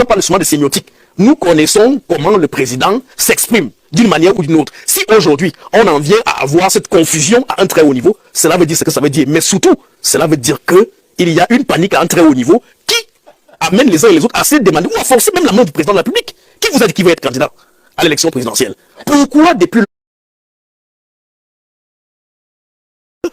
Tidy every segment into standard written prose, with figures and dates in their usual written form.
quelqu'un parle souvent de sémiotique. Nous connaissons comment le président s'exprime d'une manière ou d'une autre. Si aujourd'hui, on en vient à avoir cette confusion à un très haut niveau, cela veut dire ce que ça veut dire. Mais surtout, cela veut dire qu'il y a une panique à un très haut niveau qui amène les uns et les autres à se demander ou à forcer même la main du président de la République. Qui vous a dit qu'il va être candidat à l'élection présidentielle? Pourquoi depuis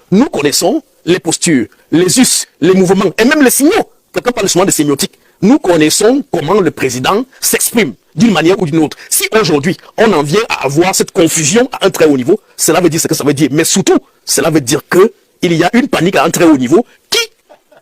nous connaissons les postures, les us, les mouvements et même les signaux. Quelqu'un parle souvent de sémiotique. Nous connaissons comment le président s'exprime d'une manière ou d'une autre. Si aujourd'hui, on en vient à avoir cette confusion à un très haut niveau, cela veut dire ce que ça veut dire. Mais surtout, cela veut dire qu'il y a une panique à un très haut niveau qui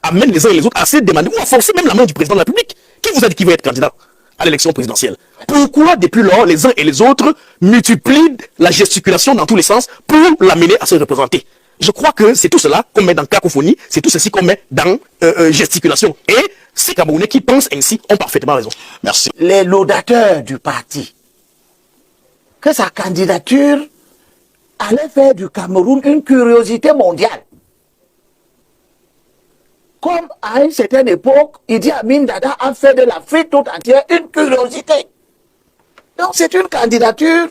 amène les uns et les autres à se demander ou à forcer même la main du président de la République. Qui vous a dit qu'il va être candidat à l'élection présidentielle? Pourquoi depuis lors les uns et les autres multiplient la gesticulation dans tous les sens pour l'amener à se représenter? Je crois que c'est tout cela qu'on met dans cacophonie, c'est tout ceci qu'on met dans gesticulation. Et ces Camerounais qui pensent ainsi ont parfaitement raison. Merci. Les laudateurs du parti, que sa candidature allait faire du Cameroun une curiosité mondiale. Comme à une certaine époque, Idi Amin Dada a fait de l'Afrique tout entière une curiosité. Donc c'est une candidature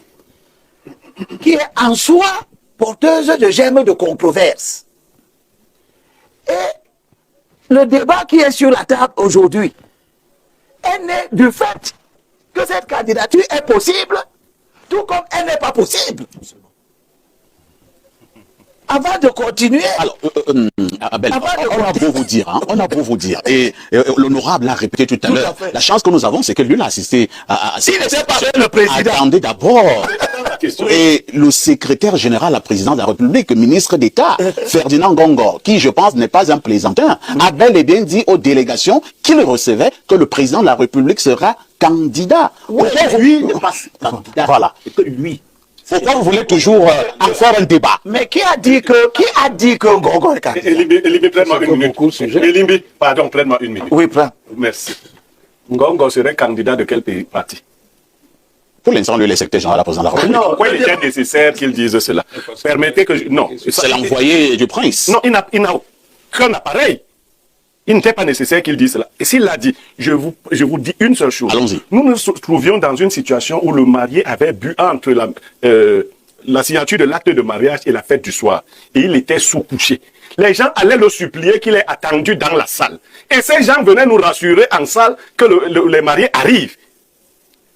qui est en soi porteuse de germes de controverse. Et le débat qui est sur la table aujourd'hui est né du fait que cette candidature est possible, tout comme elle n'est pas possible. Avant de continuer... Alors, Abel, on a beau vous dire, hein, on a beau vous dire, et l'honorable l'a répété tout à l'heure, la chance que nous avons, c'est que lui l'a assisté à... S'il n'était pas le président... Attendez d'abord. Et le secrétaire général, la présidente de la République, ministre d'État, Ferdinand Ngongor, qui, je pense, n'est pas un plaisantin, a bel et bien dit aux délégations qu'il recevait que le président de la République sera candidat. Oui, lui n'est pas candidat. Voilà. Que lui... Pourquoi vous voulez toujours en faire un débat? Mais qui a dit que Ngongor est candidat? Elimbi, prête-moi une minute. Elimbi, pardon, prête-moi une minute. Oui, prends. Merci. Ngongor serait candidat de quel pays parti? Pour l'instant, lui, le secrétaire général, la présidente de la République. Non, pourquoi il était nécessaire qu'il dise cela? Permettez que je... Non. C'est l'envoyé du prince. Non, il n'a aucun appareil. Il n'était pas nécessaire qu'il dise cela. Et s'il l'a dit, je vous dis une seule chose. Allons-y. Nous nous trouvions dans une situation où le marié avait bu entre la signature de l'acte de mariage et la fête du soir. Et il était sous-couché. Les gens allaient le supplier qu'il ait attendu dans la salle. Et ces gens venaient nous rassurer en salle que le marié arrive.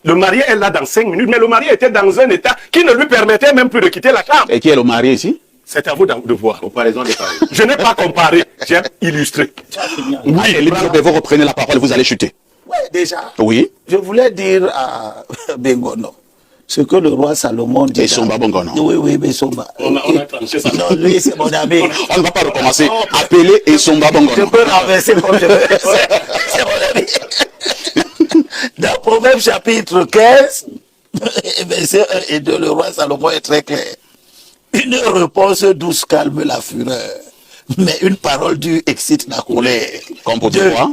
Le marié est là dans 5 minutes, mais le marié était dans un état qui ne lui permettait même plus de quitter la chambre. Et qui est le marié ici? C'est à vous de voir. Comparaison des paris. Je n'ai pas comparé, j'ai illustré. Oui, vous reprenez la parole, vous allez chuter. Oui, déjà. Oui. Je voulais dire à Bengono ce que le roi Salomon dit. Besomba Bongono. Oui, Besomba. On a tranché ça. Non, lui, c'est mon ami. On ne va pas recommencer. Appelez Besomba Bongono. Je peux renverser comme je veux. C'est mon ami. Dans Proverbe chapitre 15, verset 1 et 2, le roi Salomon est très clair. Une réponse douce calme la fureur, mais une parole dure excite la colère. Comme pour dire quoi?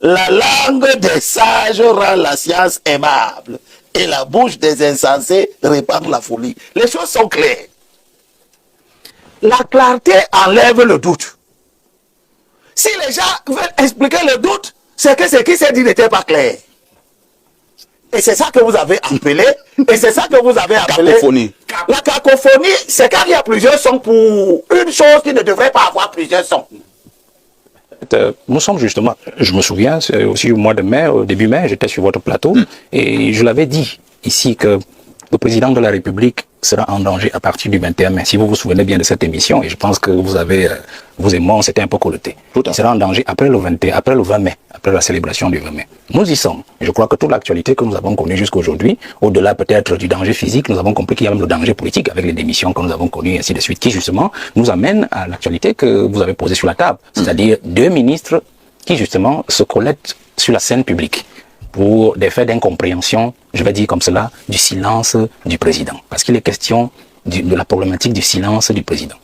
La langue des sages rend la science aimable, et la bouche des insensés répand la folie. Les choses sont claires. La clarté enlève le doute. Si les gens veulent expliquer le doute, c'est que ce qui s'est dit n'était pas clair. Et c'est ça que vous avez appelé, et c'est ça que vous avez appelé... Cacophonie. La cacophonie, c'est quand il y a plusieurs sons pour une chose qui ne devrait pas avoir plusieurs sons. Nous sommes justement, je me souviens, c'est aussi au mois de mai, au début mai, j'étais sur votre plateau, et je l'avais dit ici que le président de la République sera en danger à partir du 21 mai. Si vous vous souvenez bien de cette émission, et je pense que vous avez, vous et moi, on s'était un peu colleté. Il sera en danger après le 20 mai, après la célébration du 20 mai. Nous y sommes. Je crois que toute l'actualité que nous avons connue jusqu'aujourd'hui, au-delà peut-être du danger physique, nous avons compris qu'il y a même le danger politique avec les démissions que nous avons connues, et ainsi de suite, qui justement nous amène à l'actualité que vous avez posée sur la table. C'est-à-dire 2 ministres qui justement se collettent sur la scène publique pour des faits d'incompréhension, je vais dire comme cela, du silence du président. Parce qu'il est question de la problématique du silence du président.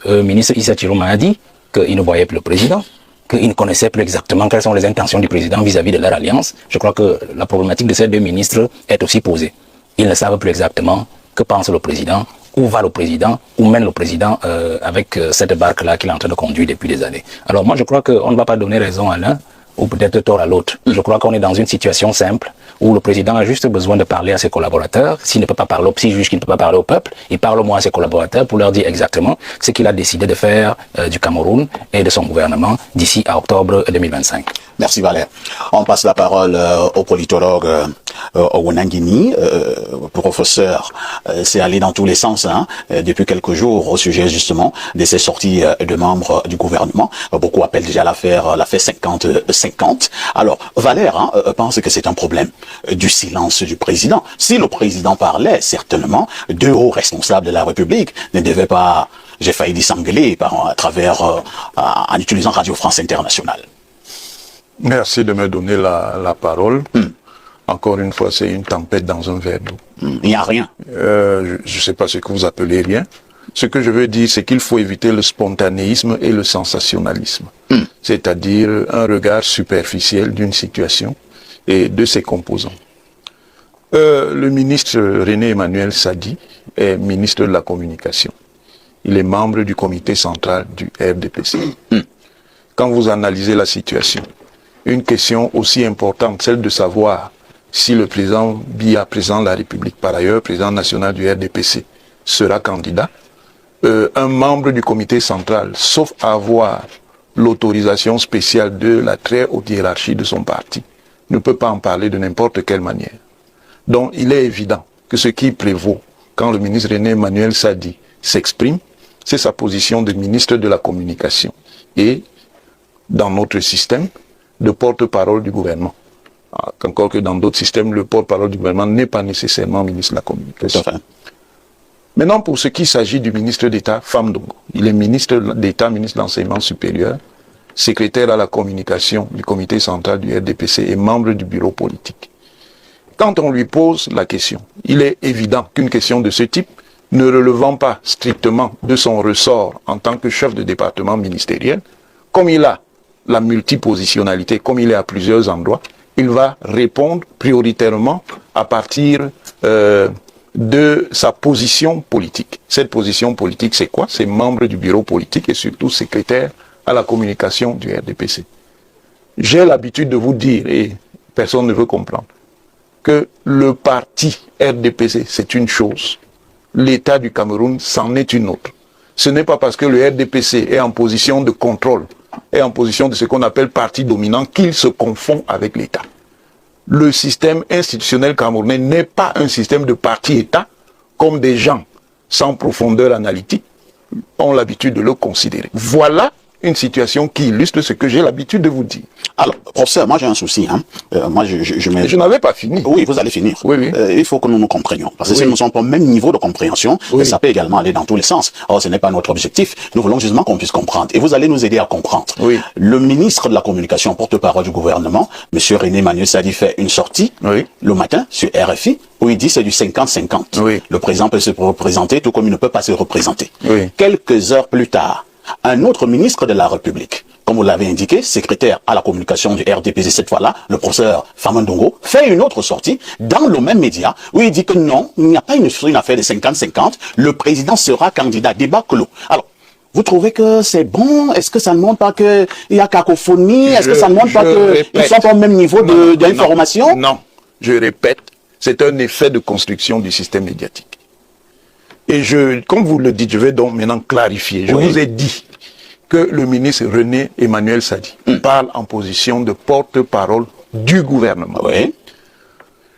Le ministre Issa Chiroma a dit qu'il ne voyait plus le président, qu'il ne connaissait plus exactement quelles sont les intentions du président vis-à-vis de leur alliance. Je crois que la problématique de ces 2 ministres est aussi posée. Ils ne savent plus exactement que pense le président, où va le président, où mène le président avec cette barque-là qu'il est en train de conduire depuis des années. Alors moi je crois qu'on ne va pas donner raison à l'un ou peut-être tort à l'autre. Je crois qu'on est dans une situation simple où le président a juste besoin de parler à ses collaborateurs. S'il ne peut pas parler, s'il juge qu'il ne peut pas parler au peuple, il parle au moins à ses collaborateurs pour leur dire exactement ce qu'il a décidé de faire du Cameroun et de son gouvernement d'ici à octobre 2025. Merci Valère. On passe la parole au politologue Owonangini, professeur. C'est allé dans tous les sens depuis quelques jours au sujet justement de ces sorties de membres du gouvernement. Beaucoup appellent déjà l'affaire 50-50. Alors Valère pense que c'est un problème du silence du président. Si le président parlait, certainement, deux hauts responsables de la République ne devaient pas, j'ai failli dire s'engueuler en utilisant Radio France Internationale. Merci de me donner la parole. Encore une fois, c'est une tempête dans un verre d'eau. Il n'y a rien. Je ne sais pas ce que vous appelez rien. Ce que je veux dire, c'est qu'il faut éviter le spontanéisme et le sensationnalisme. C'est-à-dire un regard superficiel d'une situation et de ses composants. Le ministre René Emmanuel Sadi est ministre de la Communication. Il est membre du comité central du RDPC. Quand vous analysez la situation, une question aussi importante, celle de savoir si le président Biya, président de la République, par ailleurs président national du RDPC, sera candidat, un membre du comité central, sauf avoir l'autorisation spéciale de la très haute hiérarchie de son parti, ne peut pas en parler de n'importe quelle manière. Donc il est évident que ce qui prévaut quand le ministre René Emmanuel Sadi s'exprime, c'est sa position de ministre de la Communication. Et dans notre système, de porte-parole du gouvernement. Encore que dans d'autres systèmes, le porte-parole du gouvernement n'est pas nécessairement ministre de la Communication. Maintenant, pour ce qui s'agit du ministre d'État, Famdongo, il est ministre d'État, ministre de l'Enseignement supérieur, secrétaire à la communication du comité central du RDPC et membre du bureau politique. Quand on lui pose la question, il est évident qu'une question de ce type, ne relevant pas strictement de son ressort en tant que chef de département ministériel, comme il a la multipositionnalité, comme il est à plusieurs endroits, il va répondre prioritairement à partir de sa position politique. Cette position politique, c'est quoi? C'est membre du bureau politique et surtout secrétaire à la communication du RDPC. J'ai l'habitude de vous dire, et personne ne veut comprendre, que le parti RDPC, c'est une chose. L'État du Cameroun, c'en est une autre. Ce n'est pas parce que le RDPC est en position de contrôle, est en position de ce qu'on appelle parti dominant, qu'il se confond avec l'État. Le système institutionnel camerounais n'est pas un système de parti-État, comme des gens sans profondeur analytique ont l'habitude de le considérer. Voilà une situation qui illustre ce que j'ai l'habitude de vous dire. Alors, professeur, moi j'ai un souci. Moi, je n'avais pas fini. Oui, vous allez finir. Oui, oui. Il faut que nous nous comprenions. Parce que si nous ne sommes pas au même niveau de compréhension, ça peut également aller dans tous les sens. Or, ce n'est pas notre objectif. Nous voulons justement qu'on puisse comprendre. Et vous allez nous aider à comprendre. Oui. Le ministre de la Communication, porte-parole du gouvernement, M. René Emmanuel Sadi, fait une sortie le matin sur RFI où il dit c'est du 50-50. Oui. Le président peut se représenter tout comme il ne peut pas se représenter. Oui. Quelques heures plus tard, un autre ministre de la République, comme vous l'avez indiqué, secrétaire à la communication du RDPC cette fois-là, le professeur Famdongo, fait une autre sortie dans le même média où il dit que non, il n'y a pas une affaire de 50-50, le président sera candidat, débat clos. Alors, vous trouvez que c'est bon? Est-ce que ça ne montre pas qu'il y a cacophonie? Est-ce que ça ne montre pas qu'ils sont pas au même niveau d'information? Non, je répète, c'est un effet de construction du système médiatique. Et comme vous le dites, je vais donc maintenant clarifier. Je vous ai dit que le ministre René Emmanuel Sadi parle en position de porte-parole du gouvernement.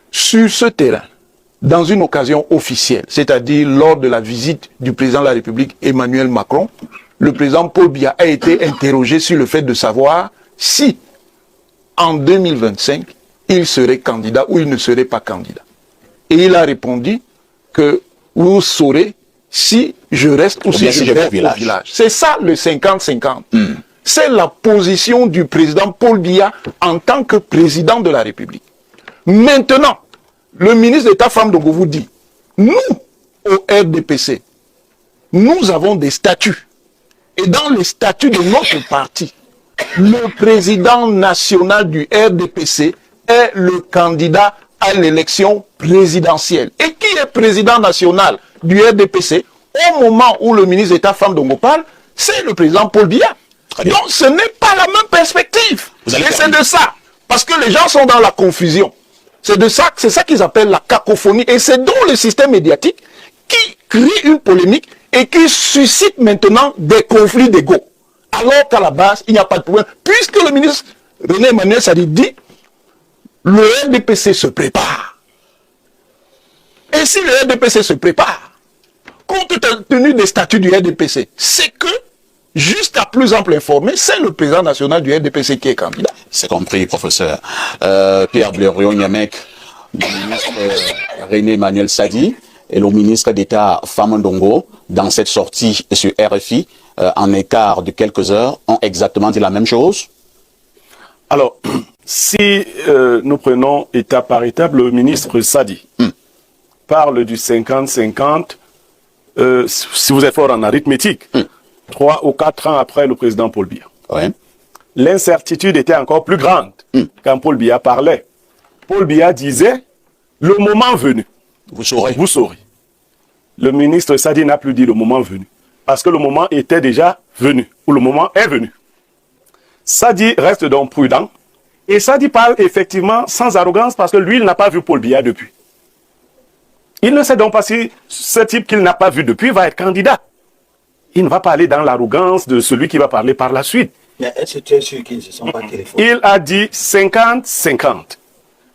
Sur ce terrain, dans une occasion officielle, c'est-à-dire lors de la visite du président de la République Emmanuel Macron, le président Paul Biya a été interrogé sur le fait de savoir si, en 2025, il serait candidat ou il ne serait pas candidat. Et il a répondu que vous saurez si je reste ou si je vais au village. C'est ça le 50-50. C'est la position du président Paul Biya en tant que président de la République. Maintenant, le ministre d'État Famdongo vous dit, nous, au RDPC, nous avons des statuts. Et dans les statuts de notre parti, le président national du RDPC est le candidat à l'élection présidentielle. Et qui est président national du RDPC au moment où le ministre d'État Famdongo parle? C'est le président Paul Biya. Donc, ce n'est pas la même perspective. Vous allez Et c'est terminer. de ça. Parce que les gens sont dans la confusion. C'est ça qu'ils appellent la cacophonie. Et c'est donc le système médiatique qui crée une polémique et qui suscite maintenant des conflits d'ego. Alors qu'à la base, il n'y a pas de problème. Puisque le ministre René Emmanuel Sadi dit, le RDPC se prépare. Et si le RDPC se prépare, compte tenu des statuts du RDPC, c'est que, jusqu'à plus ample informé, c'est le président national du RDPC qui est candidat. C'est compris, professeur. Pierre Blériot-Niamek, le ministre René Emmanuel Sadi et le ministre d'État Famandongo, dans cette sortie sur RFI, en écart de quelques heures, ont exactement dit la même chose? Alors, si nous prenons étape par étape, le ministre Sadi parle du 50-50, si vous êtes fort en arithmétique, 3 ou 4 ans après le président Paul Biya. Ouais. L'incertitude était encore plus grande quand Paul Biya parlait. Paul Biya disait, le moment venu, Vous saurez. vous saurez. Le ministre Sadi n'a plus dit le moment venu, parce que le moment était déjà venu, ou le moment est venu. Sadi reste donc prudent, et Sadi parle effectivement sans arrogance, parce que lui, il n'a pas vu Paul Biya depuis. Il ne sait donc pas si ce type qu'il n'a pas vu depuis va être candidat. Il ne va pas aller dans l'arrogance de celui qui va parler par la suite. Mais est-ce que tu es sûr qu'ils ne se sont pas téléphonés? Il a dit 50-50.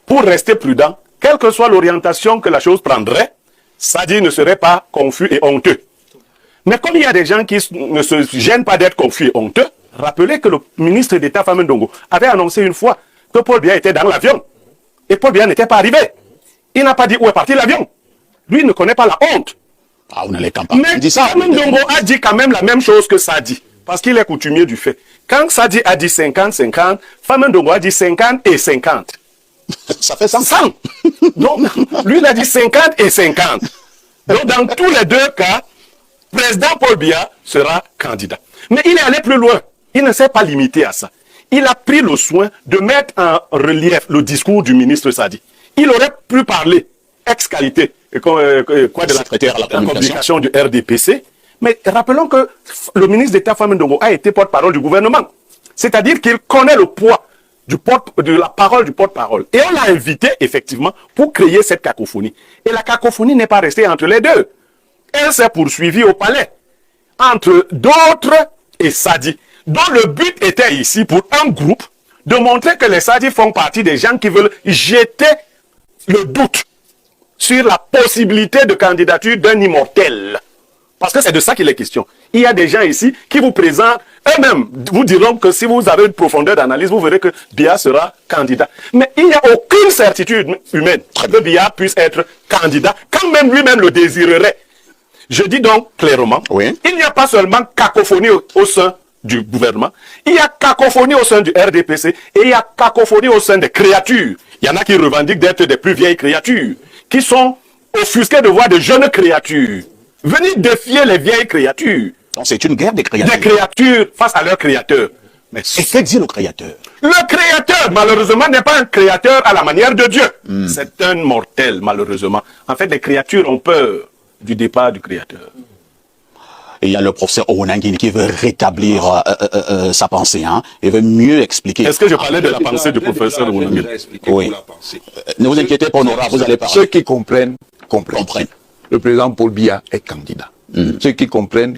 Pour rester prudent, quelle que soit l'orientation que la chose prendrait, Sadi ne serait pas confus et honteux. Mais comme il y a des gens qui ne se gênent pas d'être confus et honteux, rappelez que le ministre d'État Famandongo avait annoncé une fois que Paul Biya était dans l'avion. Et Paul Biya n'était pas arrivé. Il n'a pas dit où est parti l'avion. Lui ne connaît pas la honte. Ah, on n'allait pas. Mais Il dit ça. Famandongo a dit quand même la même chose que Sadi, parce qu'il est coutumier du fait. Quand Sadi a dit 50-50, Famandongo a dit 50 et 50. Ça fait 100. 100. Donc, lui, il a dit 50 et 50. Donc, dans tous les deux cas, président Paul Biya sera candidat. Mais il est allé plus loin. Il ne s'est pas limité à ça. Il a pris le soin de mettre en relief le discours du ministre Sadi. Il aurait pu parler ex-qualité de Secrétaire à la communication du RDPC. Mais rappelons que le ministre d'État Famandongo a été porte-parole du gouvernement. C'est-à-dire qu'il connaît le poids de la parole du porte-parole. Et on l'a invité, effectivement, pour créer cette cacophonie. Et la cacophonie n'est pas restée entre les deux. Elle s'est poursuivie au palais, entre d'autres et Sadi, dont le but était ici, pour un groupe, de montrer que les Sadi font partie des gens qui veulent jeter le doute sur la possibilité de candidature d'un immortel. Parce que c'est de ça qu'il est question. Il y a des gens ici qui vous présentent, eux-mêmes vous diront que si vous avez une profondeur d'analyse, vous verrez que Biya sera candidat. Mais il n'y a aucune certitude humaine que Biya puisse être candidat, quand même lui-même le désirerait. Je dis donc clairement, il n'y a pas seulement cacophonie au sein du gouvernement, il y a cacophonie au sein du RDPC et il y a cacophonie au sein des créatures. Il y en a qui revendiquent d'être des plus vieilles créatures, qui sont offusquées de voir de jeunes créatures venir défier les vieilles créatures. Donc c'est une guerre des créatures. Des créatures face à leur créateur. Mais et que dit le créateur? Le créateur, malheureusement, n'est pas un créateur à la manière de Dieu. C'est un mortel, malheureusement. En fait, les créatures ont peur du départ du créateur. Et il y a le professeur Owonangini qui veut rétablir sa pensée, hein. Il veut mieux expliquer. Est-ce que je parlais de la pensée du professeur Owonangini? Oui. Ne vous inquiétez pas, Nora, vous allez parler. Ceux qui comprennent. Le président Paul Biya est candidat. Ceux qui comprennent.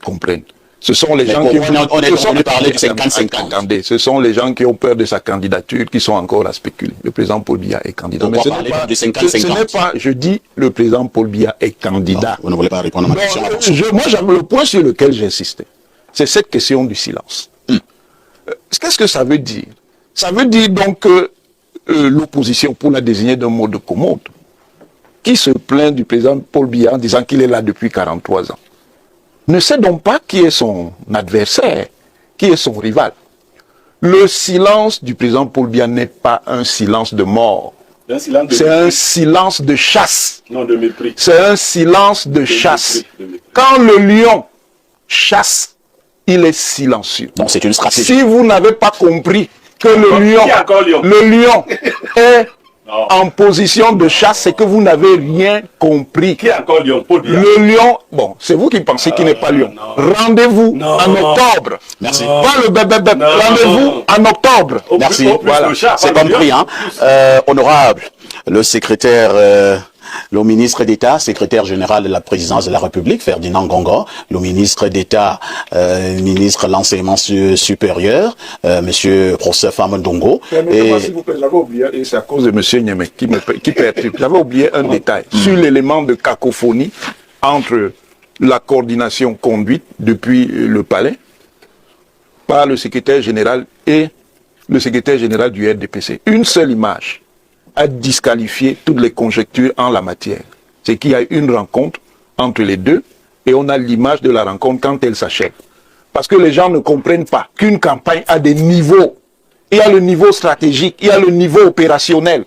Ce sont les gens qui on parlé de 50-50. Attendez, ce sont les gens qui ont peur de sa candidature qui sont encore à spéculer. Le président Paul Biya est candidat. Mais ce n'est pas, je dis, le président Paul Biya est candidat. Vous ne voulez pas répondre à ma question? Moi, le point sur lequel j'insistais, c'est cette question du silence. Qu'est-ce que ça veut dire? Ça veut dire donc que l'opposition, pour la désigner d'un mot de commode, qui se plaint du président Paul Biya en disant qu'il est là depuis 43 ans, ne sait donc pas qui est son adversaire, qui est son rival. Le silence du président Paul Biya n'est pas un silence de mort. C'est un silence de chasse. Non, de mépris. C'est un silence de chasse. Quand le lion chasse, il est silencieux. Donc c'est une stratégie. Si vous n'avez pas compris que le lion est en position de chasse, c'est que vous n'avez rien compris. Qui est encore lion? Paul Biya. Le lion, bon, c'est vous qui pensez qu'il n'est pas lion. Rendez-vous en octobre. Merci. Pas le bébé. Rendez-vous en octobre. Merci. Voilà. C'est compris, hein. Honorable, le secrétaire, le ministre d'État, secrétaire général de la présidence de la République, Ferdinand Ngongo, le ministre d'État, ministre de l'enseignement supérieur, monsieur professeur Famandongo. Permettez-moi, s'il vous plaît, j'avais oublié, et c'est à cause de monsieur Niemek qui perturbe. J'avais oublié un détail sur l'élément de cacophonie entre la coordination conduite depuis le palais par le secrétaire général et le secrétaire général du RDPC. Une seule image a disqualifié toutes les conjectures en la matière. C'est qu'il y a une rencontre entre les deux et on a l'image de la rencontre quand elle s'achève. Parce que les gens ne comprennent pas qu'une campagne a des niveaux. Il y a le niveau stratégique, il y a le niveau opérationnel.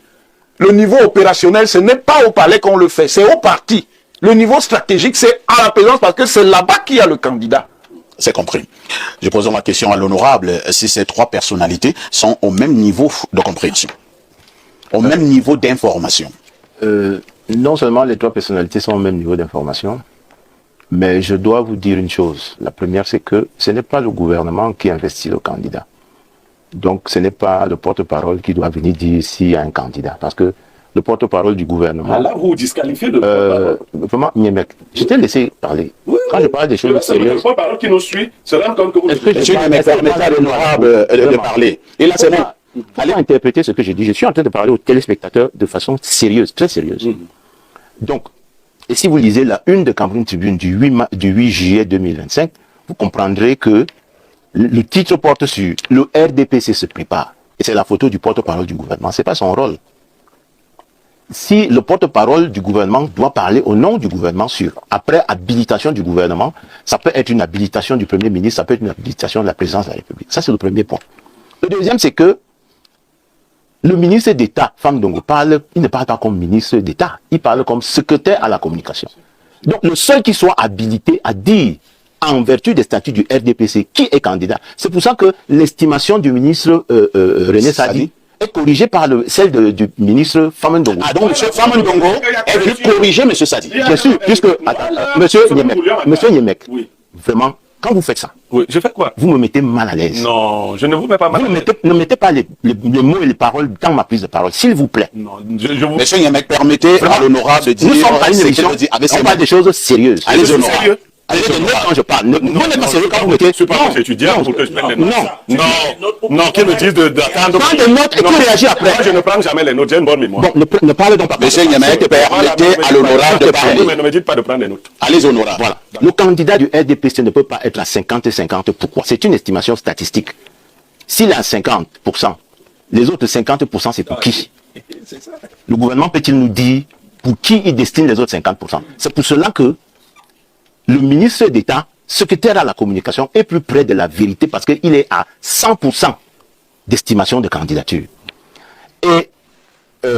Le niveau opérationnel, ce n'est pas au palais qu'on le fait, c'est au parti. Le niveau stratégique, c'est à la présidence parce que c'est là-bas qu'il y a le candidat. C'est compris. Je pose ma question à l'honorable, si ces trois personnalités sont au même niveau de compréhension, au même niveau d'information. Non seulement les trois personnalités sont au même niveau d'information, mais je dois vous dire une chose. La première, c'est que ce n'est pas le gouvernement qui investit le candidat. Donc, ce n'est pas le porte-parole qui doit venir dire s'il y a un candidat. Parce que le porte-parole du gouvernement... Là, vous disqualifiez le porte-parole. Vraiment, Niemek, je t'ai laissé parler. Oui, quand je parle des choses sérieuses... Le porte-parole qui nous suit se rend compte que vous... Monsieur Niemek, permettez à l'honorable de parler. Et là, c'est bon. Allez interpréter ce que je dis. Je suis en train de parler aux téléspectateurs de façon sérieuse, très sérieuse. Donc, et si vous lisez la une de Cameroun Tribune du 8 juillet 2025, vous comprendrez que le titre porte sur « Le RDPC se prépare ». Et c'est la photo du porte-parole du gouvernement. Ce n'est pas son rôle. Si le porte-parole du gouvernement doit parler au nom du gouvernement après habilitation du gouvernement, ça peut être une habilitation du Premier ministre, ça peut être une habilitation de la présidence de la République. Ça, c'est le premier point. Le deuxième, c'est que le ministre d'État, Famandongo, il ne parle pas comme ministre d'État, il parle comme secrétaire à la communication. Donc, le seul qui soit habilité à dire, en vertu des statuts du RDPC, qui est candidat. C'est pour ça que l'estimation du ministre René Sadi est corrigée par celle du ministre Famandongo. Ah, donc M. Famandongo est venu corriger M. Sadi. Bien sûr, puisque, monsieur Niemek, vraiment, quand vous faites ça, oui, je fais quoi? Vous me mettez mal à l'aise. Non, je ne vous mets pas mal à l'aise. Ne mettez pas les mots et les paroles dans ma prise de parole, s'il vous plaît. Non, je vous... Monsieur Niemek, permettez à l'honorable de dire... Nous sommes pas une émission, on parle des choses sérieuses. Allez, honorable. Allez, quand je parle. Vous n'êtes pas sérieux quand vous mettez... Je suis pas étudiant pour que je prenne les notes. Non, qu'ils me disent d'attendre... Prends des notes et tu réagis après. Moi, je ne prends jamais les notes, j'ai une bonne mémoire. Bon, ne parlez donc pas. Monsieur Niemek, permettez à l'honorable de parler. Ne me dites pas de prendre des notes. Allez, honorable. Voilà. Le candidat du RDPC ne peut pas être à 50-50. Pourquoi? C'est une estimation statistique. S'il est à 50%, les autres 50%, c'est pour qui? Le gouvernement peut-il nous dire pour qui il destine les autres 50%? C'est pour cela que le ministre d'État, secrétaire à la communication, est plus près de la vérité parce qu'il est à 100% d'estimation de candidature. Et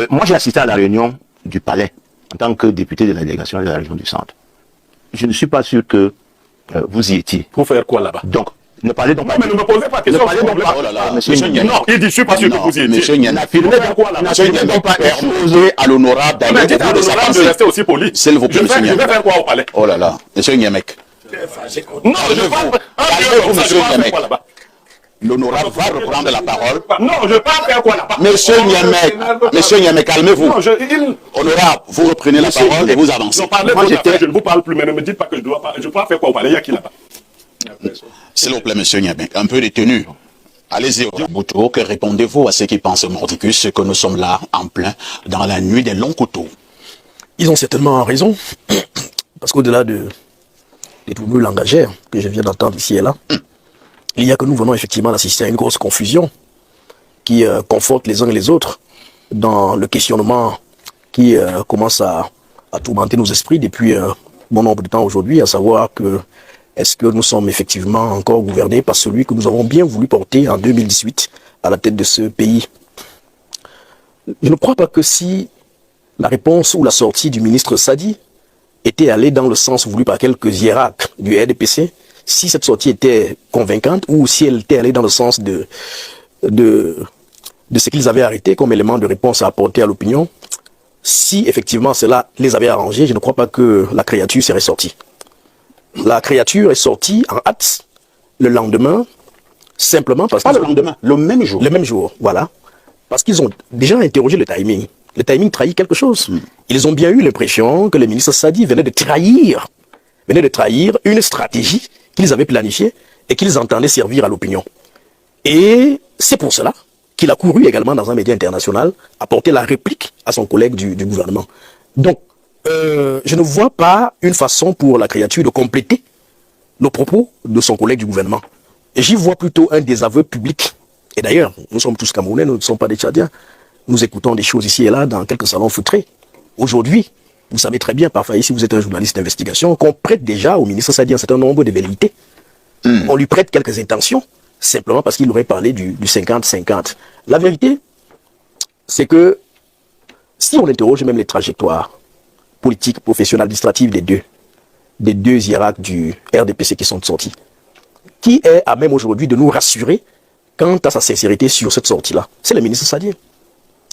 moi, j'ai assisté à la réunion du Palais en tant que député de la délégation de la région du Centre. Je ne suis pas sûr que vous y étiez. Pour faire quoi là-bas? Donc, ne parlez donc pas. Non, mais ne me posez pas de questions. Ne parlez donc pas. Oh là là, Monsieur Niemek. Non, il dit, je suis pas sûr que vous y étiez. Monsieur Niemek, N'affirmez donc pas. permettez à l'honorable d'aller Dites à de sa l'honorable de pensée. rester aussi poli. S'il vous plaît, monsieur Je vais Niemek. faire quoi au palais? Oh là là, monsieur Niemek. Non, je parle. Calmez-vous, monsieur Niemek. Quoi là-bas? L'honorable va reprendre la parole. Non, je parle faire quoi là-bas? Monsieur Niemek, calmez-vous. Non, Honorable, vous reprenez la parole et vous avancez. non, parlez de affaire, je ne vous parle plus, mais ne me dites pas que je dois pas. Je dois faire quoi au palais? Il y a qui là-bas? S'il vous plaît, monsieur Niemek, un peu de tenue. Allez-y, Bouto, que répondez-vous à ceux qui pensent, Mordicus, que nous sommes là, en plein, dans la nuit des longs couteaux? Ils ont certainement raison, parce qu'au-delà des troubles langagières que je viens d'entendre ici et là, il y a que nous venons effectivement d'assister à une grosse confusion qui conforte les uns et les autres dans le questionnement qui commence à tourmenter nos esprits depuis bon nombre de temps aujourd'hui, à savoir que est-ce que nous sommes effectivement encore gouvernés par celui que nous avons bien voulu porter en 2018 à la tête de ce pays? Je ne crois pas que si la réponse ou la sortie du ministre Sadi était allée dans le sens voulu par quelques hiérarques du RDPC, si cette sortie était convaincante ou si elle était allée dans le sens de de ce qu'ils avaient arrêté comme élément de réponse à apporter à l'opinion, si effectivement cela les avait arrangés, je ne crois pas que la créature serait sortie. La créature est sortie en hâte le lendemain, simplement parce que... Pas le lendemain, le même jour. Le même jour, voilà. Parce qu'ils ont déjà interrogé le timing. Le timing trahit quelque chose. Ils ont bien eu l'impression que le ministre Sadi venait de trahir une stratégie qu'ils avaient planifiée et qu'ils entendaient servir à l'opinion. Et c'est pour cela qu'il a couru également dans un média international apporter la réplique à son collègue du gouvernement. Donc, je ne vois pas une façon pour la créature de compléter le propos de son collègue du gouvernement. Et j'y vois plutôt un désaveu public. Et d'ailleurs, nous sommes tous Camerounais, nous ne sommes pas des Tchadiens. Nous écoutons des choses ici et là dans quelques salons feutrés. Aujourd'hui, vous savez très bien, parfois ici vous êtes un journaliste d'investigation, qu'on prête déjà au ministre Sadi un certain nombre de velléités. On lui prête quelques intentions, simplement parce qu'il aurait parlé du 50-50. La vérité, c'est que si on interroge même les trajectoires politiques, professionnelles, administratives des deux hiérarques du RDPC qui sont sortis, qui est à même aujourd'hui de nous rassurer quant à sa sincérité sur cette sortie-là? C'est le ministre Sadi.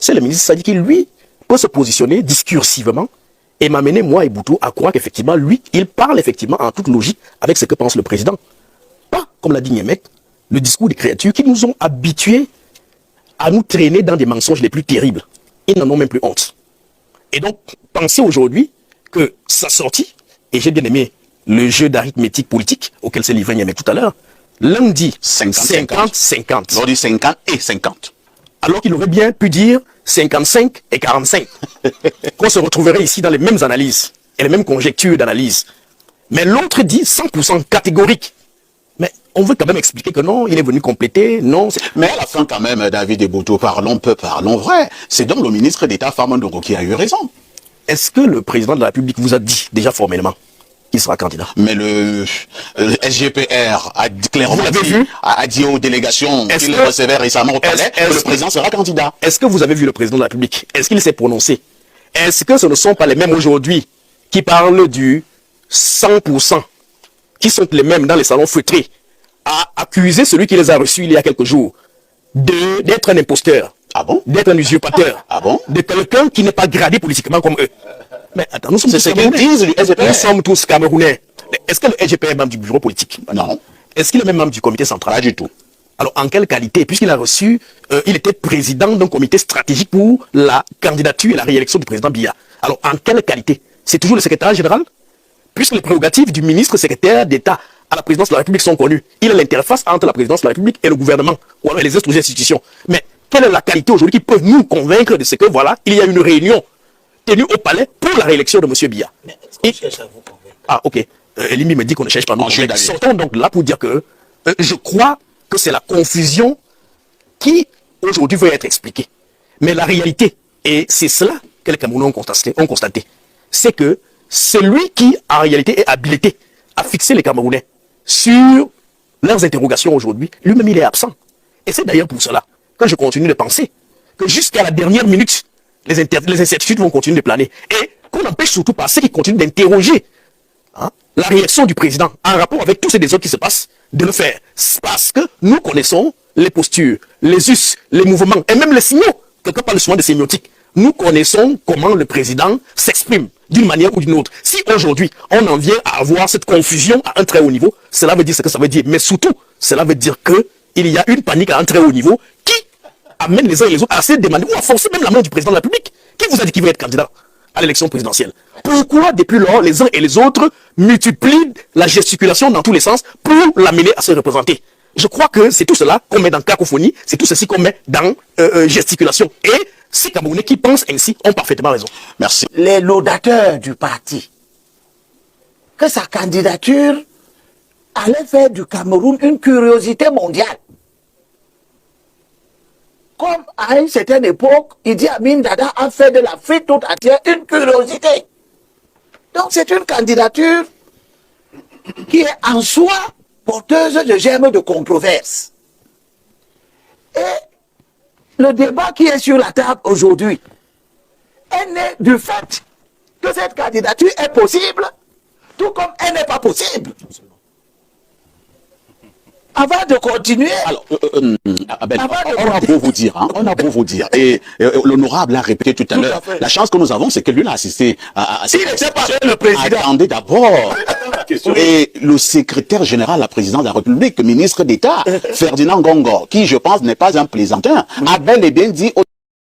C'est le ministre Sadi qui, lui, peut se positionner discursivement et m'amener, moi et Boutou, à croire qu'effectivement, lui, il parle effectivement en toute logique avec ce que pense le président. Pas, comme l'a dit Niemek, le discours des créatures qui nous ont habitués à nous traîner dans des mensonges les plus terribles. Ils n'en ont même plus honte. Et donc, pensez aujourd'hui que sa sortie, et j'ai bien aimé le jeu d'arithmétique politique auquel s'est livré Niemek tout à l'heure, l'un dit 50-50. L'autre dit 50 et 50. Alors qu'il aurait bien pu dire 55 et 45. Qu'on se retrouverait ici dans les mêmes analyses et les mêmes conjectures d'analyse. Mais l'autre dit 100% catégorique. Mais on veut quand même expliquer que non, il est venu compléter, non. Mais à la fin quand même, David et Boutou, parlons peu, parlons vrai. C'est donc le ministre d'État Famandongo qui a eu raison. Est-ce que le président de la République vous a dit déjà formellement qu'il sera candidat? Mais le SGPR a clairement dit aux délégations qu'il recevait récemment au palais que le président sera candidat. Est-ce que vous avez vu le président de la République? Est-ce qu'il s'est prononcé? Est-ce que ce ne sont pas les mêmes aujourd'hui qui parlent du 100%, qui sont les mêmes dans les salons feutrés, à accuser celui qui les a reçus il y a quelques jours d'être un imposteur? Ah bon? D'être un usurpateur? Ah bon? De quelqu'un qui n'est pas gradé politiquement comme eux? Mais attends, nous sommes tous Camerounais. C'est ce qu'ils disent du SGPR. Nous sommes tous Camerounais. Est-ce que le SGPR est membre du bureau politique? Non. Est-ce qu'il est même membre du comité central? Pas du tout. Alors, en quelle qualité? Puisqu'il a reçu, il était président d'un comité stratégique pour la candidature et la réélection du président Biya. Alors, en quelle qualité? C'est toujours le secrétaire général? Puisque les prérogatives du ministre secrétaire d'État à la présidence de la République sont connues. Il est l'interface entre la présidence de la République et le gouvernement, ou alors les autres institutions. Mais quelle est la qualité aujourd'hui qui peut nous convaincre de ce que, voilà, il y a une réunion tenue au palais pour la réélection de M. Biya? Ah, ok. Elimi me dit qu'on ne cherche pas nous. Sortons donc là pour dire que je crois que c'est la confusion qui aujourd'hui veut être expliquée. Mais la réalité, et c'est cela que les Camerounais ont constaté, c'est que celui qui en réalité est habilité à fixer les Camerounais sur leurs interrogations aujourd'hui, lui-même il est absent. Et c'est d'ailleurs pour cela que je continue de penser que jusqu'à la dernière minute, les incertitudes vont continuer de planer. Et qu'on n'empêche surtout pas ceux qui continuent d'interroger la réaction du président en rapport avec tous ces désordres qui se passent, de le faire. Parce que nous connaissons les postures, les us, les mouvements et même les signaux. Quelqu'un parle souvent de sémiotique. Nous connaissons comment le président s'exprime d'une manière ou d'une autre. Si aujourd'hui on en vient à avoir cette confusion à un très haut niveau, cela veut dire ce que ça veut dire. Mais surtout, cela veut dire qu'il y a une panique à un très haut niveau qui amène les uns et les autres à se demander ou à forcer même la main du président de la République. Qui vous a dit qu'il va être candidat à l'élection présidentielle? Pourquoi depuis lors les uns et les autres multiplient la gesticulation dans tous les sens pour l'amener à se représenter? Je crois que c'est tout cela qu'on met dans cacophonie, c'est tout ceci qu'on met dans gesticulation. Et ces Camerounais qui pensent ainsi ont parfaitement raison. Merci. Les laudateurs du parti, que sa candidature allait faire du Cameroun une curiosité mondiale. Comme à une certaine époque, Idi Amin Dada a fait de l'Afrique toute entière une curiosité. Donc c'est une candidature qui est en soi porteuse de germes de controverse. Et le débat qui est sur la table aujourd'hui est né du fait que cette candidature est possible, tout comme elle n'est pas possible. Avant de continuer, Alors, Abel, on a beau vous dire, hein, on a beau vous dire, et l'honorable l'a répété tout à Tout l'heure, à fait. la chance que nous avons, c'est que lui, il a assisté à il n'était pas le président. Attendez d'abord. Et le secrétaire général, la présidente de la République, ministre d'État, Ferdinand Gongor, qui, je pense, n'est pas un plaisantin, a bel et bien dit au